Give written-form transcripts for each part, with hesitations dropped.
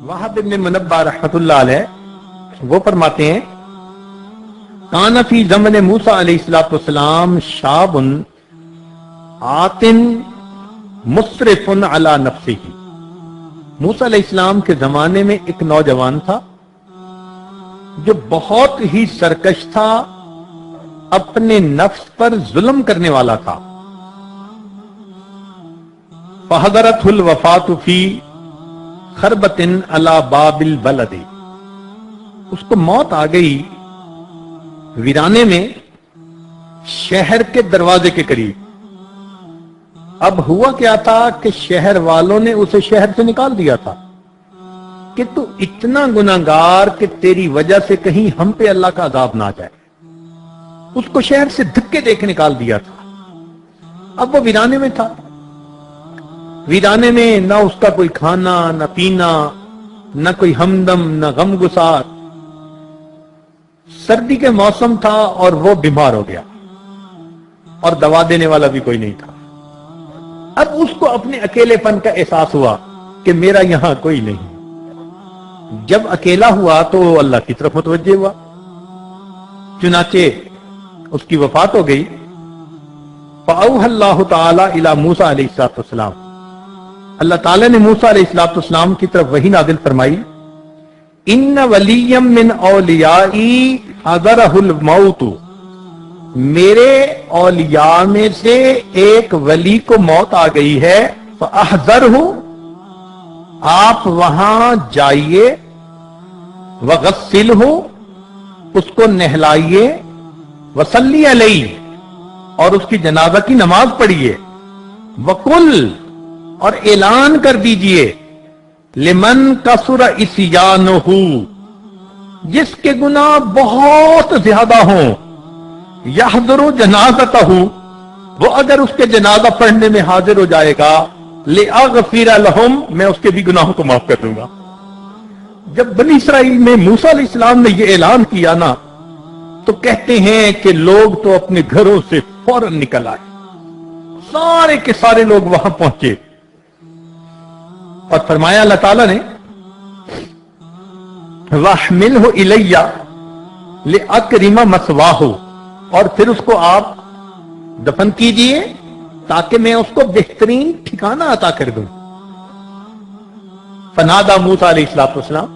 وہب بن منبہ رحمۃ اللہ علیہ وہ فرماتے ہیں کان فی زمن موسیٰ علیہ السلام شاب آتن مسرف علی نفسہ، موسیٰ علیہ السلام کے زمانے میں ایک نوجوان تھا جو بہت ہی سرکش تھا، اپنے نفس پر ظلم کرنے والا تھا۔ فحضرتہ الوفاۃ فی خربۃ علی باب البلد، اس کو موت آ گئی ویرانے میں شہر کے دروازے کے قریب۔ اب ہوا کیا تھا کہ شہر والوں نے اسے شہر سے نکال دیا تھا کہ تو اتنا گناہگار کہ تیری وجہ سے کہیں ہم پہ اللہ کا عذاب نہ جائے۔ اس کو شہر سے دھکے دے کے نکال دیا تھا۔ اب وہ ویرانے میں تھا، ویرانے میں نہ اس کا کوئی کھانا نہ پینا، نہ کوئی ہمدم نہ غم گسار۔ سردی کے موسم تھا اور وہ بیمار ہو گیا اور دوا دینے والا بھی کوئی نہیں تھا۔ اب اس کو اپنے اکیلے پن کا احساس ہوا کہ میرا یہاں کوئی نہیں۔ جب اکیلا ہوا تو وہ اللہ کی طرف متوجہ ہوا، چنانچہ اس کی وفات ہو گئی۔ فأوحى اللہ تعالی الی موسیٰ علیہ السلام، اللہ تعالی نے موسیٰ علیہ السلام کی طرف وحی نازل فرمائی، ان ولیا من اولیائی حضرہ الموت، میرے اولیاء میں سے ایک ولی کو موت آ گئی ہے، فاحذرہ، آپ وہاں جائیے، وغسلہ، اس کو نہلائیے، وصلی علیہ، اور اس کی جنازہ کی نماز پڑھیے، وقل، اور اعلان کر دیجئے، لمن کثر عصیانہ، جس کے گناہ بہت زیادہ ہوں، یحضر جنازتہ، وہ اگر اس کے جنازہ پڑھنے میں حاضر ہو جائے گا، لأغفر لہم، میں اس کے بھی گناہوں کو معاف کر دوں گا۔ جب بنی اسرائیل میں موسیٰ علیہ السلام نے یہ اعلان کیا نا، تو کہتے ہیں کہ لوگ تو اپنے گھروں سے فوراً نکل آئے، سارے کے سارے لوگ وہاں پہنچے، اور فرمایا اللہ تعالیٰ نے وَاحْمِلْهُ إِلَيَّ لِأَكْرِمَ مَثْوَاهُ، اور پھر اس کو آپ دفن کیجئے تاکہ میں اس کو بہترین ٹھکانہ عطا کر دوں۔ فنادى موسیٰ علیہ السلام،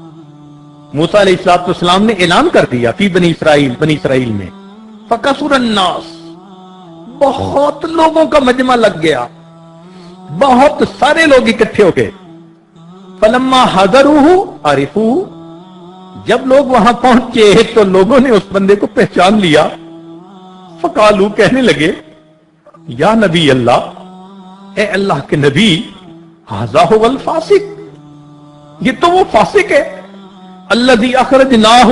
موسیٰ علیہ السلام نے اعلان کر دیا، فی بنی اسرائیل میں، فَكَثُرَ النَّاسُ، بہت لوگوں کا مجمع لگ گیا، بہت سارے لوگ اکٹھے ہو گئے۔ فلما حضروه عرفوه، جب لوگ وہاں پہنچے تو لوگوں نے اس بندے کو پہچان لیا۔ فقالو، کہنے لگے، یا نبی اللہ، اے اللہ کے نبی، ھذا ھو الفاسق، یہ تو وہ فاسق ہے، الذی اخرجناہ،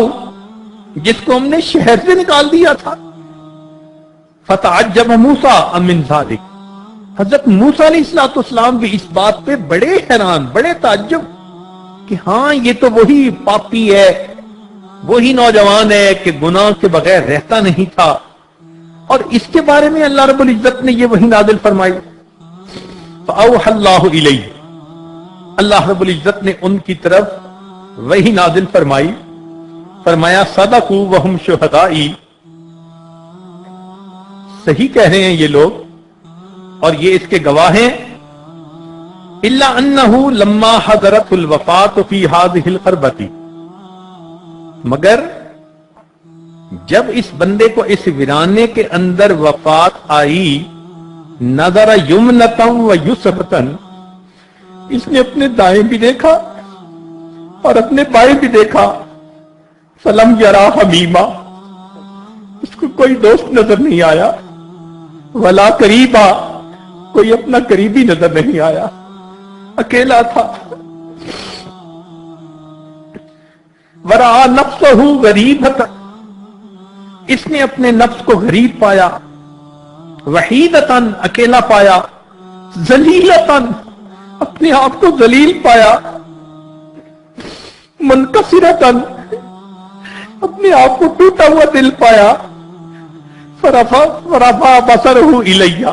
جس کو ہم نے شہر سے نکال دیا تھا۔ فتعجب موسیٰ من ذلک، حضرت موسیٰ علیہ السلام بھی اس بات پہ بڑے حیران، بڑے تعجب کہ ہاں یہ تو وہی پاپی ہے، وہی نوجوان ہے کہ گناہ کے بغیر رہتا نہیں تھا، اور اس کے بارے میں اللہ رب العزت نے یہ وحی نازل فرمائی۔ فأوحى اللہ الیہ، اللہ رب العزت نے ان کی طرف وحی نازل فرمائی، فرمایا صدقوا وہم شہدائی، صحیح کہہ رہے ہیں یہ لوگ اور یہ اس کے گواہ ہیں، الا انہ لما حضرت الوفات فی ہذہ الخربۃ، مگر جب اس بندے کو اس ویرانے کے اندر وفات آئی، نظر یمنۃ و یسرۃ، اس نے اپنے دائیں بھی دیکھا اور اپنے بائیں بھی دیکھا، فلم یرا حمیما، اس کو کوئی دوست نظر نہیں آیا، ولا قریبا، کوئی اپنا قریبی نظر نہیں آیا، اکیلا تھا۔ ورآ نفسہ غریبۃ، اس نے اپنے نفس کو غریب پایا، وحیدۃ، اکیلا پایا، ذلیلۃ، اپنے آپ کو ذلیل پایا، منکسرۃ، اپنے آپ کو ٹوٹا ہوا دل پایا، فرفع بصرہ الیہ،